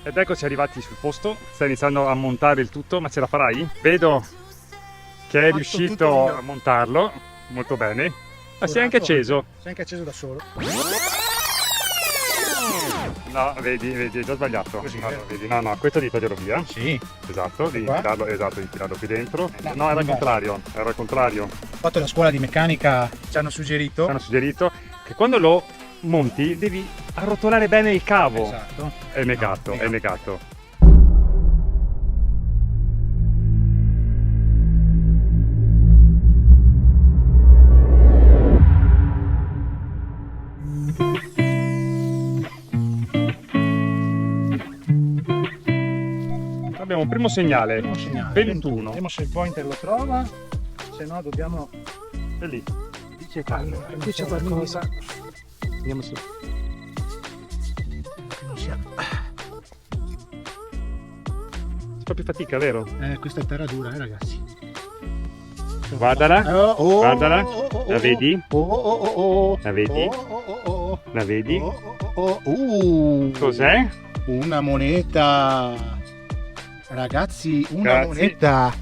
Ed eccoci arrivati sul posto, stai iniziando a montare il tutto, ma ce la farai? Vedo che è riuscito a montarlo molto bene, ma si è anche acceso. Si è anche acceso da solo. No, vedi, hai già sbagliato. Così, no, vedi, no, questo devi toglierlo via. Sì. Esatto, devi Qua? tirarlo qui dentro. No, No, era il no. contrario, era il contrario. Ho fatto la scuola di meccanica, ci hanno suggerito. Ci hanno suggerito che quando lo monti devi arrotolare bene il cavo. Esatto. È negato, No, è negato. Abbiamo un primo segnale, Primo segnale. 21. Vediamo se il pointer lo trova, se no dobbiamo... È lì. Dice calmo. Qui c'è qualcosa. Andiamo su. Non sia... Fa più fatica, vero? Questa è terra dura, ragazzi. Guardala, guardala, la vedi? La La vedi? La vedi? Cos'è? Cos'è? Una moneta. Ragazzi, una Grazie. moneta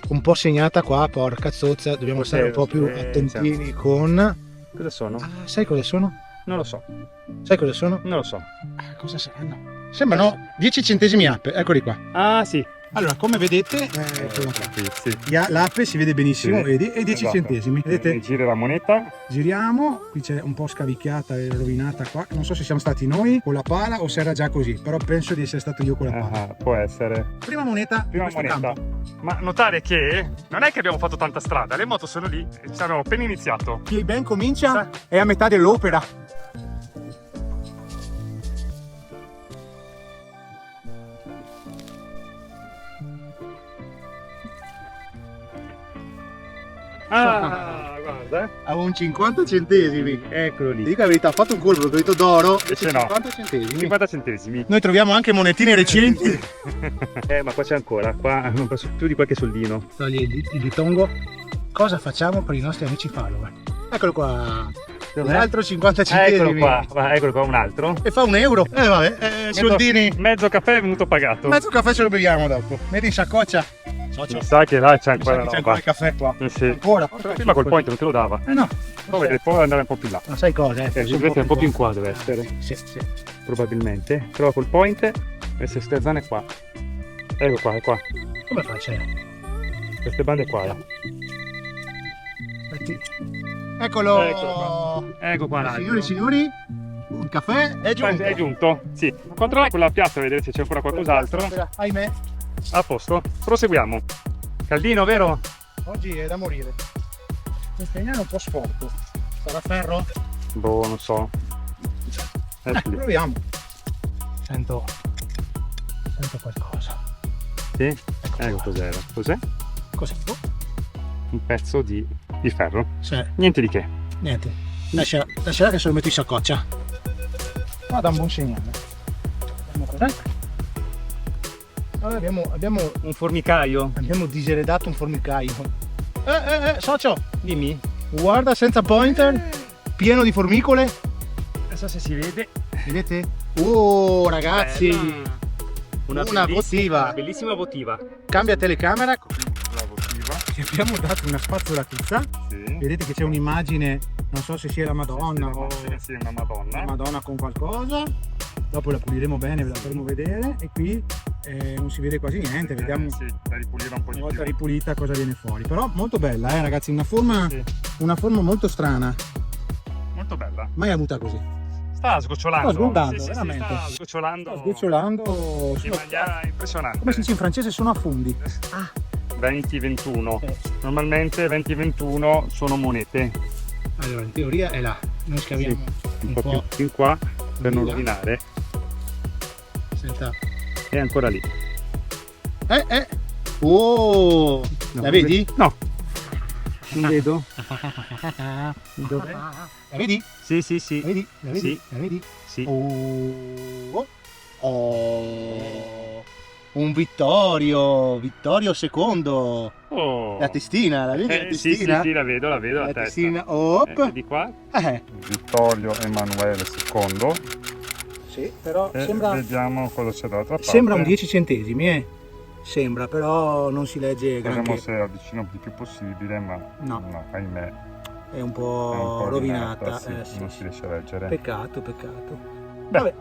un po' segnata qua, porca zozza, dobbiamo Cos'è? stare un po' più attentini con... Cosa sono? Ah, sai cosa sono? Non lo so, Sai cosa sono? non lo so. Cosa saranno? Sembrano 10 centesimi app, eccoli qua. Ah sì. Allora, come vedete, Sì. l'app si vede benissimo, Sì. vedi? E 10 Esatto. centesimi, vedete? Gira la moneta. Giriamo, qui c'è un po' scavicchiata e rovinata qua, non so se siamo stati noi con la pala o se era già così, però penso di essere stato io con la pala. Ah, può essere. Prima moneta, Prima di questo moneta. campo. Ma notare che non è che abbiamo fatto tanta strada, le moto sono lì e ci abbiamo appena iniziato. Chi ben comincia è a metà dell'opera. Ah, guarda. Avevo un 50 centesimi. Eccolo Ti lì. dico la verità, ho fatto un colpo, ho detto d'oro, Invece no. 50 centesimi. 50 centesimi. Noi troviamo anche monetine recenti. Ma qua c'è ancora, qua hanno preso più di qualche soldino. Togli il ditongo. Cosa facciamo per i nostri amici follower? Eccolo qua. Un altro 50 centesimi. Eccolo qua un altro. E fa €1. Vabbè, soldini. Mezzo caffè è venuto pagato. Mezzo caffè ce lo beviamo dopo. Metti in saccoccia. Socio. Mi sa che là c'è Mi sa ancora che c'è roba. ancora il caffè qua. Sì. Ancora. Prima col point non te lo dava. No. Poi andare un po' più là. Ma sai cosa? Vedete un po' più in qua deve essere. Sì. Probabilmente. Prova col point e queste zone qua. Ecco qua, è qua. Come faccio? Queste bande qua. Aspetti. Eccolo. Ecco qua l'altro. Signori e signori, un caffè è giunto. È giunto, sì. Controlla quella piazza, vedere se c'è ancora qualcos'altro. Ahimè, A posto. Proseguiamo. Caldino, vero? oggi è da morire. Il segnale è un po' sporco. Sarà ferro? Boh, non so. Ecco lì. Proviamo. Sento qualcosa. Sì? Ecco cos'era. Cos'è? Cos'è? Un pezzo di ferro. Sì, Niente di che. niente. Lascia che se lo metto in saccoccia. Ma dà un buon segnale. Vediamo cos'è. Allora abbiamo Un formicaio. diseredato un formicaio. Socio, Dimmi. guarda, senza pointer, pieno di formicole. Non so se si vede. Vedete? Oh ragazzi, Una votiva. bellissima votiva. Cambia telecamera. La votiva. Ci abbiamo dato una spazzolatuzza. Sì. Vedete che c'è un'immagine, non so se sia la Madonna o Sì, una Madonna. la Madonna con qualcosa. Dopo la puliremo bene, ve la faremo vedere. E qui non si vede quasi niente. Vediamo Sì, da ripulire un po' una di volta più. ripulita cosa viene fuori. Però molto bella, ragazzi, una forma molto strana. Molto bella. Mai avuta così. Sta sgocciolando. Sta sgondando, Sì, veramente. sta sgocciolando. Sto sgocciolando. In maniera impressionante. Come si dice in francese, sono a fondi. 20-21. Eh. Normalmente 20-21 sono monete. Allora, in teoria è là. Noi scaviamo Un po' più in qua per non Là. rovinare. Senta. È ancora lì. Oh! No, La vedi? No. Non vedo. Dov'è? La vedi? Sì, sì, sì. La vedi? La vedi? Sì. La vedi? Sì. Un Vittorio secondo. Oh. La testina, la vedi? La Sì, sì, testina? sì, la vedo, la La testa. testina, op. Di qua. Eh, Vittorio Emanuele II. Sì, però e sembra, vediamo cosa c'è dall'altra parte. sembra un 10 centesimi, Sembra, però non si legge Vediamo granché. se avvicino il più possibile, ma No. ahimè, È un è po' un po' rovinata. sì, Sì, non sì. si riesce a leggere. Peccato, peccato. Beh. Vabbè.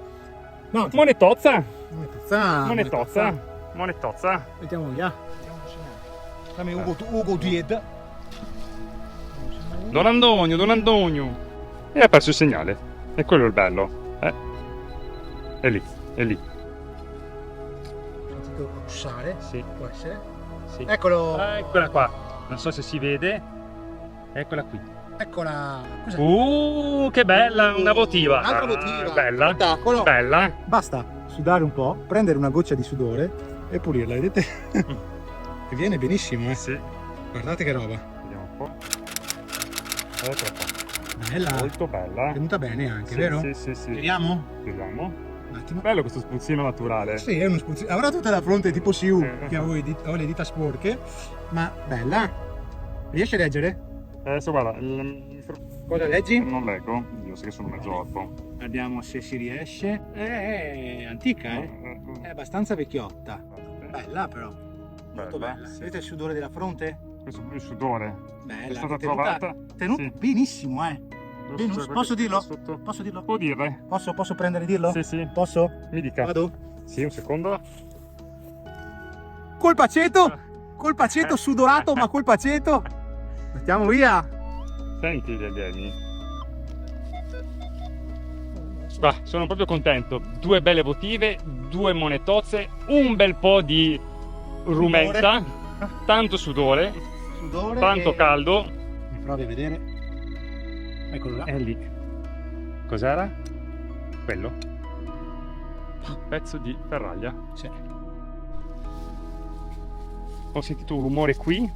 No, Monetozza! monetozza. Monetozza! Monetozza! Mettiamo via. Dammi Ugo Died. Don Antonio, Don Antonio! E ha perso il segnale. E quello è il bello. È lì, è lì. Sentito russare? Sì, Può essere? sì. Eccolo. Eccola qua. Non so se si vede. Eccola qui. Eccola. Cos'è? Che bella, una votiva. Un'altra votiva. Bella. Spettacolo. Bella. Basta sudare un po', prendere una goccia di sudore e pulirla, vedete? Che viene benissimo, Sì. Guardate che roba. Vediamo un po'. Eccola qua. Bella. Molto bella. È venuta bene anche, Sì, vero? Sì, sì, sì. Vediamo? Vediamo. Un attimo. Bello questo spunzino naturale. Sì, è uno spunzino. Avrà tutta la fronte tipo Siu, Sì. che ho le dita sporche, ma bella. Riesci a leggere? Adesso guarda, Cosa leggi? non leggo, io so che sono mezzo orco. Vediamo se si riesce. È antica, È abbastanza vecchiotta. Bella però. Molto bella. sì. Vedete il sudore della fronte? Questo è il sudore. Bella. È stata tenuta- trovata. Tenuta Sì. benissimo, Benus, posso dirlo? Sotto. Posso dirlo? Può dirle? Posso prendere e dirlo? Sì, sì. Posso? Mi dica. Vado? Sì, un secondo. Col paceto! Col paceto sudorato, ma col paceto! Mettiamo via! Senti gli alieni. Ah, sono proprio contento. 2 belle votive, 2 monetozze, un bel po' di rumenta, tanto sudore, Sudore tanto e- caldo. Mi provi a vedere. Eccolo là. È lì. Cos'era? Quello? Un pezzo di ferraglia. Sì. Ho sentito un rumore qui.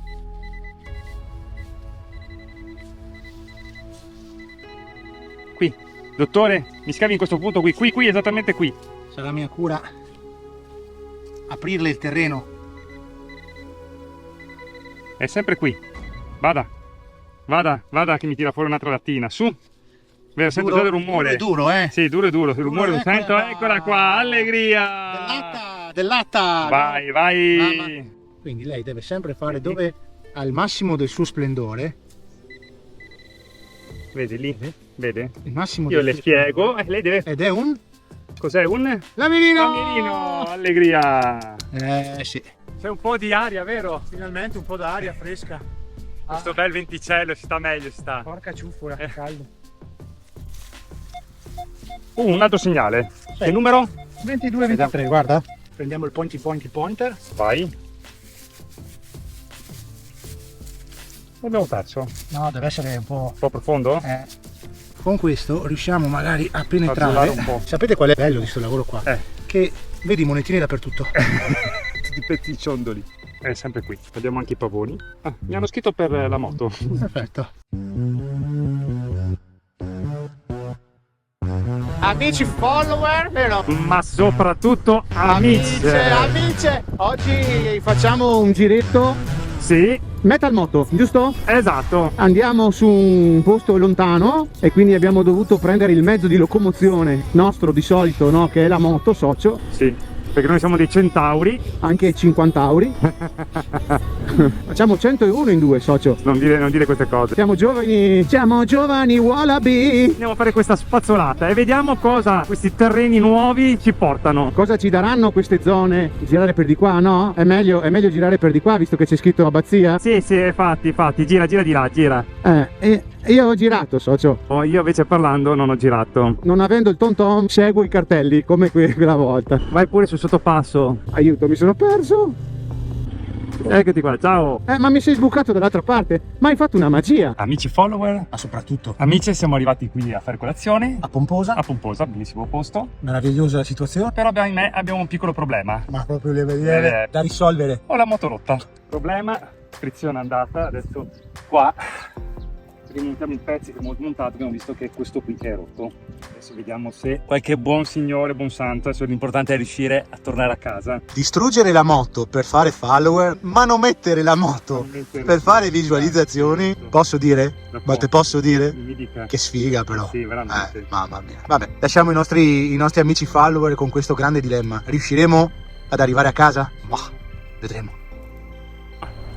Qui. Dottore, mi scavi in questo punto qui, esattamente qui. Sarà mia cura aprirle il terreno. È sempre qui. Vada che mi tira fuori un'altra lattina. Su. Vedo, sento già il rumore. Duro, Sì, duro, il rumore lo sento. Eccola qua, allegria. Dell'atta. Vai. Mamma. Quindi lei deve sempre fare dove ha il massimo del suo splendore. Vedi lì? Vede? Il massimo Io del le suo spiego. splendore. Lei deve... Ed è un Cos'è? Un... lamirino. Cammino, allegria. Sì. C'è un po' di aria, vero? Finalmente un po' d'aria fresca. Questo bel venticello, si sta meglio, si sta. Porca ciuffola, caldo. Un altro segnale. Sì. Che numero? 22-23, guarda. Prendiamo il pointer. Vai. Abbiamo perso. No, deve essere un po'. Un po' profondo? Con questo riusciamo magari a Far penetrare. gelare un po'. Sapete qual è il bello di questo lavoro qua? Eh. Che vedi monetine dappertutto. Tutti i pezzi ciondoli. È sempre qui. Abbiamo anche i pavoni. Ah, mi hanno scritto per la moto. Perfetto. Amici follower, vero? Ma soprattutto amici. Amici, oggi facciamo un giretto Sì, metal moto, giusto? esatto. Andiamo su un posto lontano e quindi abbiamo dovuto prendere il mezzo di locomozione nostro di solito, no? Che è la moto, socio, Sì, perché noi siamo dei centauri. anche 50 euro. Facciamo 101 in due, socio. Non dire queste cose. Siamo giovani wallaby. Andiamo a fare questa spazzolata e vediamo cosa questi terreni nuovi ci portano. Cosa ci daranno queste zone? Girare per di qua, no? È meglio girare per di qua, visto che c'è scritto abbazia. Sì, infatti, gira di là, gira. E io ho girato, socio. Oh, io invece parlando non ho girato. Non avendo il tom tom, seguo i cartelli, come quella volta. Vai pure sul sottopasso. Aiuto, mi sono perso. Eccoti qua, ciao. Ma mi sei sbucato dall'altra parte. Ma hai fatto una magia. Amici follower, Ma soprattutto amici, siamo arrivati qui a fare colazione a Pomposa. a Pomposa, bellissimo posto. Meravigliosa la situazione. Però ahimè abbiamo un piccolo problema. Ma proprio le vedere da risolvere. Ho la moto rotta. Problema, frizione andata, adesso qua che montiamo i pezzi che abbiamo smontato, abbiamo visto che questo qui è rotto. Adesso vediamo se qualche buon signore, buon santo, adesso l'importante è riuscire a tornare a casa. Distruggere la moto per fare follower, ma non mettere la moto per fare visualizzazioni, posso dire? Ma te posso dire? Mi dica. Che sfiga però. Sì, veramente. Mamma mia. Vabbè, lasciamo i nostri amici follower con questo grande dilemma. Riusciremo ad arrivare a casa? Ma vedremo.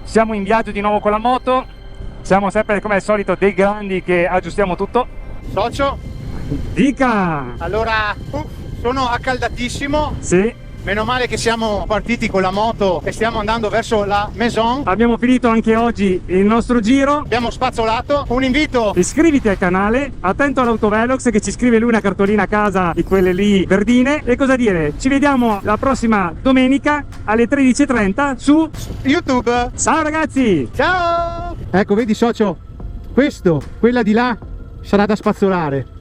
Siamo in viaggio di nuovo con la moto. Siamo sempre come al solito dei grandi che aggiustiamo tutto. Socio, Dica! allora sono accaldatissimo. Sì. Meno male che siamo partiti con la moto e stiamo andando verso la Maison. Abbiamo finito anche oggi il nostro giro. Abbiamo spazzolato. Un invito. Iscriviti al canale, attento all'Autovelox che ci scrive lui una cartolina a casa di quelle lì verdine. E cosa dire? Ci vediamo la prossima domenica alle 13:30 su YouTube. Ciao ragazzi! Ciao! Ecco, vedi socio, quella di là sarà da spazzolare.